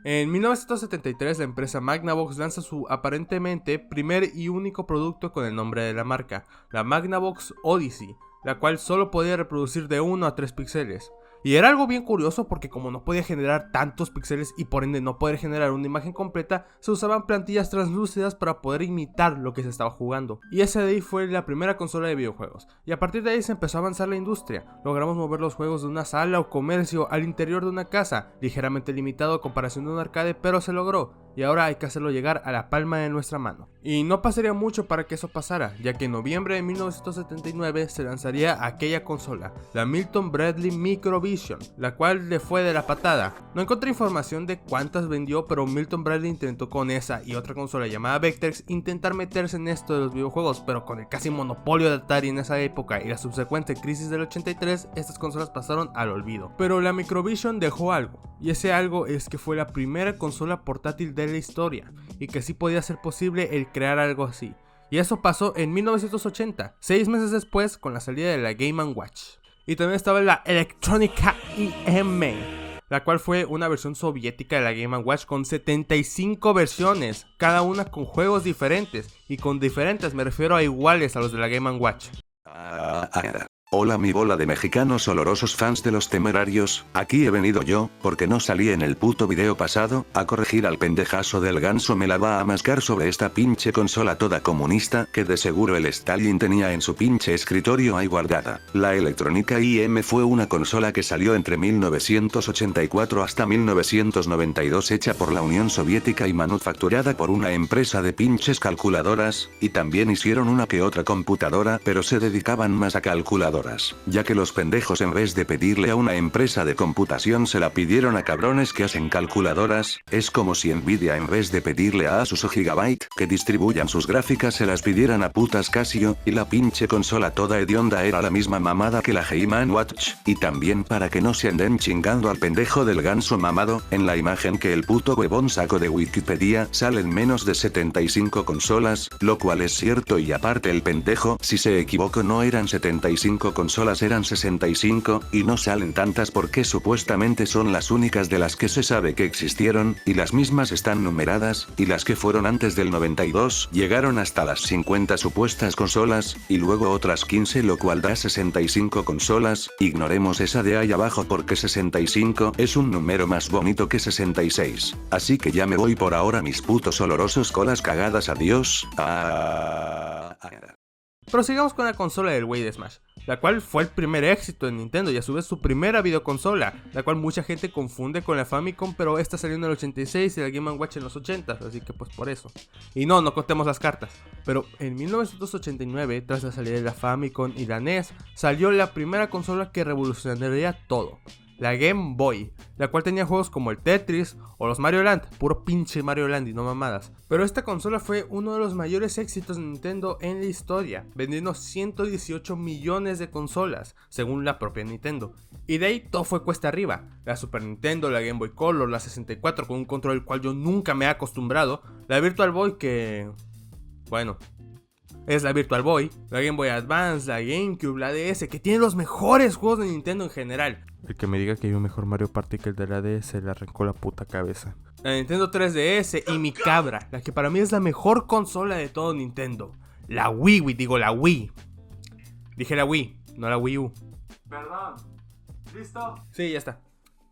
En 1973 la empresa Magnavox lanza su aparentemente primer y único producto con el nombre de la marca, la Magnavox Odyssey, la cual solo podía reproducir de 1 a 3 píxeles. Y era algo bien curioso porque como no podía generar tantos píxeles y por ende no poder generar una imagen completa, se usaban plantillas translúcidas para poder imitar lo que se estaba jugando. Y esa de ahí fue la primera consola de videojuegos. Y a partir de ahí se empezó a avanzar la industria. Logramos mover los juegos de una sala o comercio al interior de una casa, ligeramente limitado a comparación de un arcade, pero se logró. Y ahora hay que hacerlo llegar a la palma de nuestra mano. Y no pasaría mucho para que eso pasara, ya que en noviembre de 1979 se lanzaría aquella consola, la Milton Bradley Microvision, la cual le fue de la patada. No encontré información de cuántas vendió, pero Milton Bradley intentó con esa y otra consola llamada Vectrex intentar meterse en esto de los videojuegos, pero con el casi monopolio de Atari en esa época y la subsecuente crisis del 83, estas consolas pasaron al olvido. Pero la Microvision dejó algo, y ese algo es que fue la primera consola portátil de la historia, y que sí podía ser posible el crear algo así. Y eso pasó en 1980, 6 meses después con la salida de la Game & Watch. Y también estaba la Electronica IM, la cual fue una versión soviética de la Game & Watch con 75 versiones, cada una con juegos diferentes, y con diferentes me refiero a iguales a los de la Game & Watch. Hola mi bola de mexicanos olorosos fans de los temerarios, aquí he venido yo, porque no salí en el puto video pasado, a corregir al pendejazo del ganso me la va a mascar sobre esta pinche consola toda comunista, que de seguro el Stalin tenía en su pinche escritorio ahí guardada. La Electronica IM fue una consola que salió entre 1984 hasta 1992 hecha por la Unión Soviética y manufacturada por una empresa de pinches calculadoras, y también hicieron una que otra computadora pero se dedicaban más a calculadoras. Ya que los pendejos en vez de pedirle a una empresa de computación se la pidieron a cabrones que hacen calculadoras, es como si Nvidia en vez de pedirle a Asus o Gigabyte que distribuyan sus gráficas se las pidieran a putas Casio, y la pinche consola toda hedionda era la misma mamada que la Game & Watch, y también para que no se anden chingando al pendejo del ganso mamado, en la imagen que el puto huevón sacó de Wikipedia salen menos de 75 consolas, lo cual es cierto y aparte el pendejo si se equivocó no eran 75 consolas eran 65, y no salen tantas porque supuestamente son las únicas de las que se sabe que existieron, y las mismas están numeradas, y las que fueron antes del 92 llegaron hasta las 50 supuestas consolas, y luego otras 15 lo cual da 65 consolas, ignoremos esa de ahí abajo porque 65 es un número más bonito que 66, así que ya me voy por ahora mis putos olorosos colas cagadas adiós. Prosigamos con la consola del Wii de Smash, la cual fue el primer éxito de Nintendo y a su vez su primera videoconsola, la cual mucha gente confunde con la Famicom, pero esta salió en el 86 y la Game & Watch en los 80, así que pues por eso. Y no contemos las cartas. Pero en 1989, tras la salida de la Famicom y la NES, salió la primera consola que revolucionaría todo, la Game Boy, la cual tenía juegos como el Tetris o los Mario Land, puro pinche Mario Land y no mamadas. Pero esta consola fue uno de los mayores éxitos de Nintendo en la historia, vendiendo 118 millones de consolas, según la propia Nintendo. Y de ahí todo fue cuesta arriba, la Super Nintendo, la Game Boy Color, la 64 con un control al cual yo nunca me he acostumbrado, la Virtual Boy que... bueno... es la Virtual Boy, la Game Boy Advance, la GameCube, la DS, que tiene los mejores juegos de Nintendo en general. El que me diga que hay un mejor Mario Party que el de la DS le arrancó la puta cabeza. La Nintendo 3DS y mi cabra, la que para mí es la mejor consola de todo Nintendo. La Wii, digo la Wii. Dije la Wii, no la Wii U. Perdón. ¿Listo? Sí, ya está.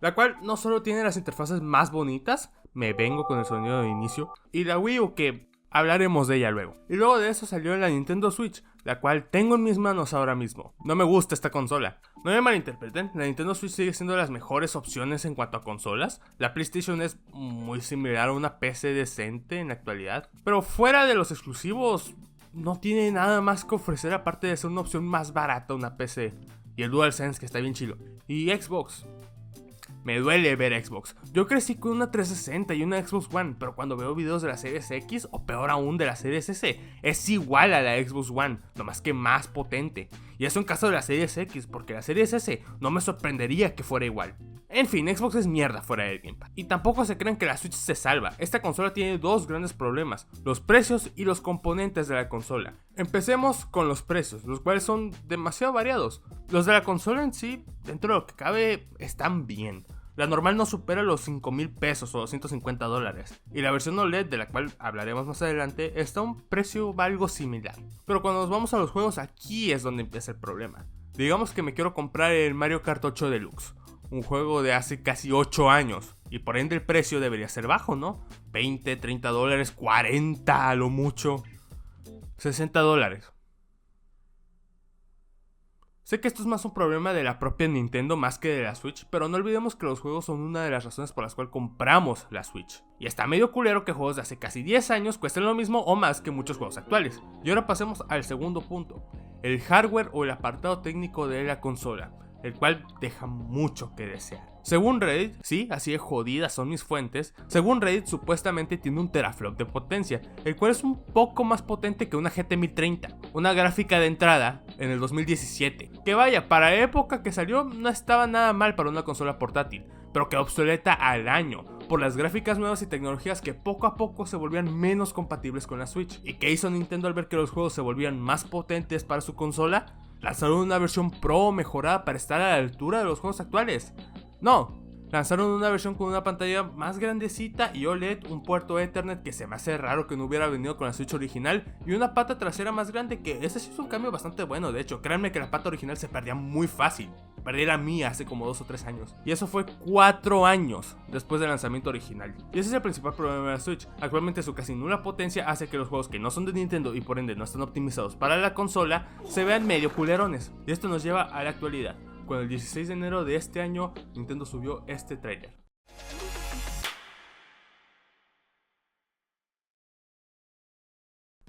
La cual no solo tiene las interfaces más bonitas, me vengo con el sonido de inicio, y la Wii U que... hablaremos de ella luego. Y luego de eso salió la Nintendo Switch, la cual tengo en mis manos ahora mismo. No me gusta esta consola. No me malinterpreten, la Nintendo Switch sigue siendo de las mejores opciones en cuanto a consolas. La PlayStation es muy similar a una PC decente en la actualidad. Pero fuera de los exclusivos, no tiene nada más que ofrecer aparte de ser una opción más barata una PC. Y el DualSense que está bien chilo. Y Xbox. Me duele ver Xbox. Yo crecí con una 360 y una Xbox One, pero cuando veo videos de la Series X, o peor aún de la Series S, es igual a la Xbox One, nomás que más potente. Y eso en caso de la Series X, porque la Series S no me sorprendería que fuera igual. En fin, Xbox es mierda fuera del Gamepad. Y tampoco se crean que la Switch se salva. Esta consola tiene dos grandes problemas: los precios y los componentes de la consola. Empecemos con los precios, los cuales son demasiado variados. Los de la consola en sí, dentro de lo que cabe, están bien. La normal no supera los 5,000 pesos o $250. Y la versión OLED, de la cual hablaremos más adelante, está a un precio algo similar. Pero cuando nos vamos a los juegos, aquí es donde empieza el problema. Digamos que me quiero comprar el Mario Kart 8 Deluxe, un juego de hace casi 8 años, y por ende el precio debería ser bajo, ¿no? 20, 30 dólares, 40 a lo mucho, 60 dólares. Sé que esto es más un problema de la propia Nintendo más que de la Switch, pero no olvidemos que los juegos son una de las razones por las cuales compramos la Switch. Y está medio culero que juegos de hace casi 10 años cuesten lo mismo o más que muchos juegos actuales. Y ahora pasemos al segundo punto, el hardware o el apartado técnico de la consola, el cual deja mucho que desear. Según Reddit, sí, así de jodidas son mis fuentes, según Reddit supuestamente tiene un teraflop de potencia, el cual es un poco más potente que una GT 1030, una gráfica de entrada en el 2017, que vaya, para la época que salió no estaba nada mal para una consola portátil, pero quedó obsoleta al año, por las gráficas nuevas y tecnologías que poco a poco se volvían menos compatibles con la Switch. ¿Y qué hizo Nintendo al ver que los juegos se volvían más potentes para su consola? Lanzaron una versión Pro mejorada para estar a la altura de los juegos actuales. No, lanzaron una versión con una pantalla más grandecita y OLED, un puerto Ethernet que se me hace raro que no hubiera venido con la Switch original, y una pata trasera más grande, que ese sí es un cambio bastante bueno. De hecho, créanme que la pata original se perdía muy fácil. Perdí la mía hace como 2 o 3 años. Y eso fue 4 años después del lanzamiento original. Y ese es el principal problema de la Switch. Actualmente su casi nula potencia hace que los juegos que no son de Nintendo y por ende no están optimizados para la consola se vean medio culerones. Y esto nos lleva a la actualidad, cuando el 16 de enero de este año Nintendo subió este tráiler.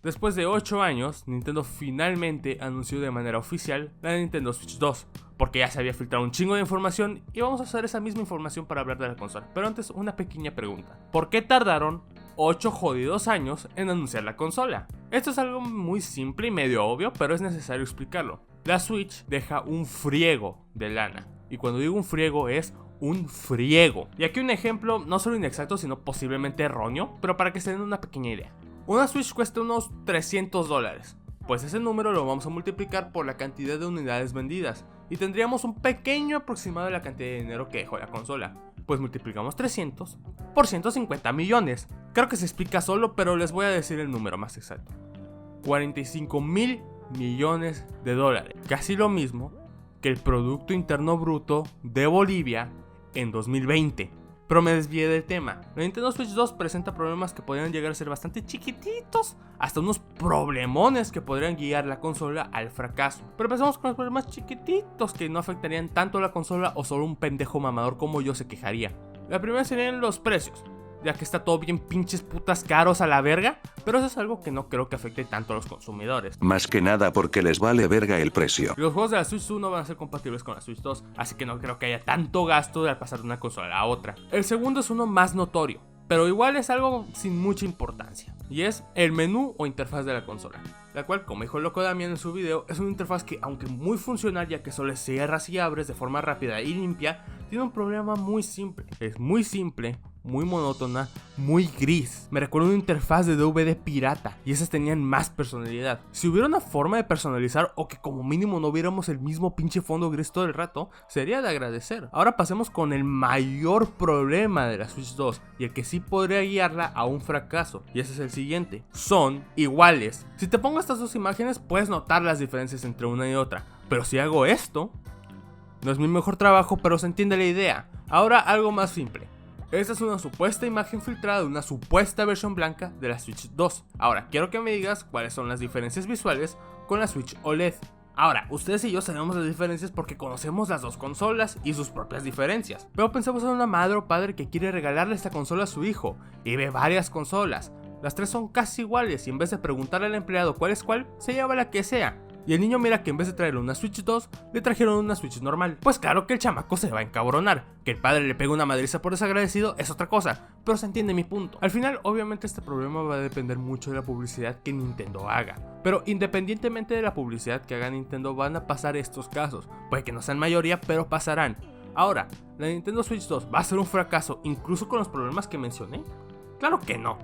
Después de 8 años, Nintendo finalmente anunció de manera oficial la Nintendo Switch 2, porque ya se había filtrado un chingo de información y vamos a usar esa misma información para hablar de la consola. Pero antes, una pequeña pregunta: ¿por qué tardaron 8 jodidos años en anunciar la consola? Esto es algo muy simple y medio obvio, pero es necesario explicarlo. La Switch deja un friego de lana, y cuando digo un friego es un friego. Y aquí un ejemplo no solo inexacto sino posiblemente erróneo, pero para que se den una pequeña idea. Una Switch cuesta unos 300 dólares, pues ese número lo vamos a multiplicar por la cantidad de unidades vendidas y tendríamos un pequeño aproximado de la cantidad de dinero que dejó la consola. Pues multiplicamos 300 por 150 millones. Creo que se explica solo, pero les voy a decir el número más exacto: 45,000 millones de dólares, casi lo mismo que el Producto Interno Bruto de Bolivia en 2020. Pero me desvié del tema. La Nintendo Switch 2 presenta problemas que podrían llegar a ser bastante chiquititos, hasta unos problemones que podrían guiar la consola al fracaso. Pero empezamos con los problemas chiquititos que no afectarían tanto a la consola o solo un pendejo mamador como yo se quejaría. La primera serían los precios, ya que está todo bien pinches putas caros a la verga, pero eso es algo que no creo que afecte tanto a los consumidores. Más que nada porque les vale verga el precio. Los juegos de la Switch 1 van a ser compatibles con la Switch 2, así que no creo que haya tanto gasto al pasar de una consola a la otra. El segundo es uno más notorio, pero igual es algo sin mucha importancia, y es el menú o interfaz de la consola, la cual, como dijo el loco Damián en su video, es una interfaz que, aunque muy funcional ya que solo cierras y abres de forma rápida y limpia, tiene un problema muy simple. Es muy simple, muy monótona, muy gris. Me recuerda una interfaz de DVD pirata, y esas tenían más personalidad. Si hubiera una forma de personalizar, o que como mínimo no viéramos el mismo pinche fondo gris todo el rato, sería de agradecer. Ahora pasemos con el mayor problema de la Switch 2, y el que sí podría guiarla a un fracaso, y ese es el siguiente: son iguales. Si te pongo estas dos imágenes puedes notar las diferencias entre una y otra, pero si hago esto, no es mi mejor trabajo, pero se entiende la idea. Ahora algo más simple. Esta es una supuesta imagen filtrada de una supuesta versión blanca de la Switch 2. Ahora, quiero que me digas cuáles son las diferencias visuales con la Switch OLED. Ahora, ustedes y yo sabemos las diferencias porque conocemos las dos consolas y sus propias diferencias. Pero pensemos en una madre o padre que quiere regalarle esta consola a su hijo y ve varias consolas. Las tres son casi iguales y en vez de preguntarle al empleado cuál es cuál, se lleva la que sea. Y el niño mira que en vez de traerle una Switch 2, le trajeron una Switch normal. Pues claro que el chamaco se va a encabronar. Que el padre le pegue una madriza por desagradecido es otra cosa, pero se entiende mi punto. Al final, obviamente este problema va a depender mucho de la publicidad que Nintendo haga. Pero independientemente de la publicidad que haga Nintendo, van a pasar estos casos. Puede que no sean mayoría, pero pasarán. Ahora, ¿la Nintendo Switch 2 va a ser un fracaso incluso con los problemas que mencioné? Claro que no.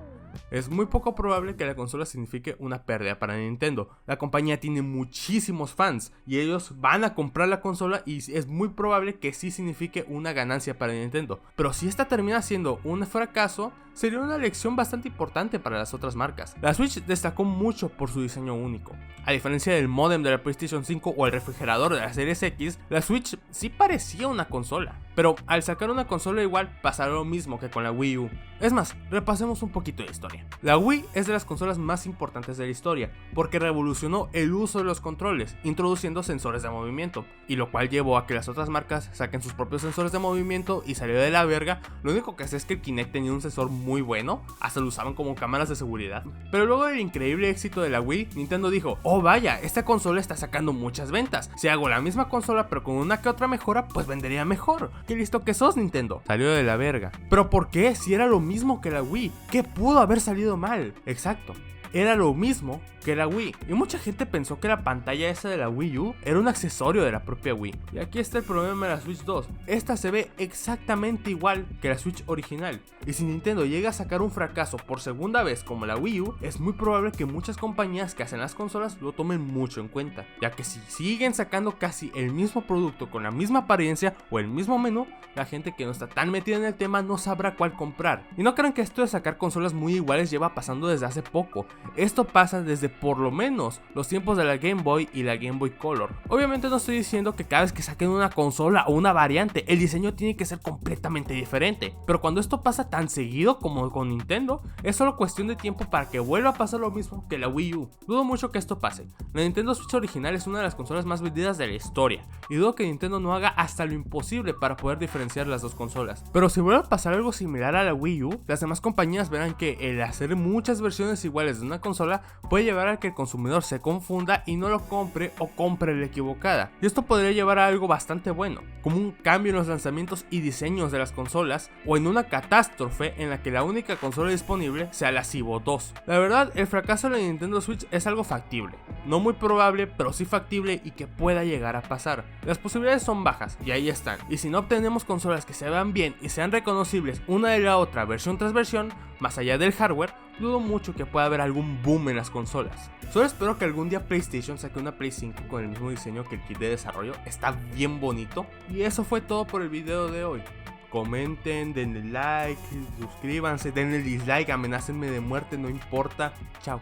Es muy poco probable que la consola signifique una pérdida para Nintendo. La compañía tiene muchísimos fans y ellos van a comprar la consola y es muy probable que sí signifique una ganancia para Nintendo. Pero si esta termina siendo un fracaso, sería una lección bastante importante para las otras marcas. La Switch destacó mucho por su diseño único. A diferencia del módem de la PlayStation 5 o el refrigerador de la Series X, la Switch sí parecía una consola. Pero al sacar una consola igual pasará lo mismo que con la Wii U. Es más, repasemos un poquito de historia. La Wii es de las consolas más importantes de la historia, porque revolucionó el uso de los controles, introduciendo sensores de movimiento, y lo cual llevó a que las otras marcas saquen sus propios sensores de movimiento y salió de la verga. Lo único que sé es que el Kinect tenía un sensor muy bueno, hasta lo usaban como cámaras de seguridad. Pero luego del increíble éxito de la Wii, Nintendo dijo: oh vaya, esta consola está sacando muchas ventas, si hago la misma consola pero con una que otra mejora, pues vendería mejor. Qué listo que sos, Nintendo. Salió de la verga. Pero ¿por qué? Si era lo mismo que la Wii, ¿qué pudo haber salido mal? Exacto, era lo mismo que la Wii, y mucha gente pensó que la pantalla esa de la Wii U era un accesorio de la propia Wii. Y aquí está el problema de la Switch 2, esta se ve exactamente igual que la Switch original, y si Nintendo llega a sacar un fracaso por segunda vez como la Wii U, es muy probable que muchas compañías que hacen las consolas lo tomen mucho en cuenta, ya que si siguen sacando casi el mismo producto con la misma apariencia o el mismo menú, la gente que no está tan metida en el tema no sabrá cuál comprar. Y no crean que esto de sacar consolas muy iguales lleva pasando desde hace poco, esto pasa desde por lo menos los tiempos de la Game Boy y la Game Boy Color. Obviamente no estoy diciendo que cada vez que saquen una consola o una variante el diseño tiene que ser completamente diferente, pero cuando esto pasa tan seguido como con Nintendo, es solo cuestión de tiempo para que vuelva a pasar lo mismo que la Wii U. Dudo mucho que esto pase. La Nintendo Switch original es una de las consolas más vendidas de la historia, y dudo que Nintendo no haga hasta lo imposible para poder diferenciar las dos consolas. Pero si vuelve a pasar algo similar a la Wii U, las demás compañías verán que el hacer muchas versiones iguales de una consola puede llevar a que el consumidor se confunda y no lo compre o compre la equivocada. Y esto podría llevar a algo bastante bueno, como un cambio en los lanzamientos y diseños de las consolas, o en una catástrofe en la que la única consola disponible sea la Cibo 2. La verdad, el fracaso de la Nintendo Switch es algo factible, no muy probable, pero sí factible y que pueda llegar a pasar. Las posibilidades son bajas y ahí están, y si no obtenemos consolas que se vean bien y sean reconocibles una de la otra versión tras versión, más allá del hardware, dudo mucho que pueda haber algún boom en las consolas. Solo espero que algún día PlayStation saque una Play 5 con el mismo diseño que el kit de desarrollo, está bien bonito. Y eso fue todo por el video de hoy. Comenten, denle like, suscríbanse, denle dislike, amenácenme de muerte, no importa. Chao.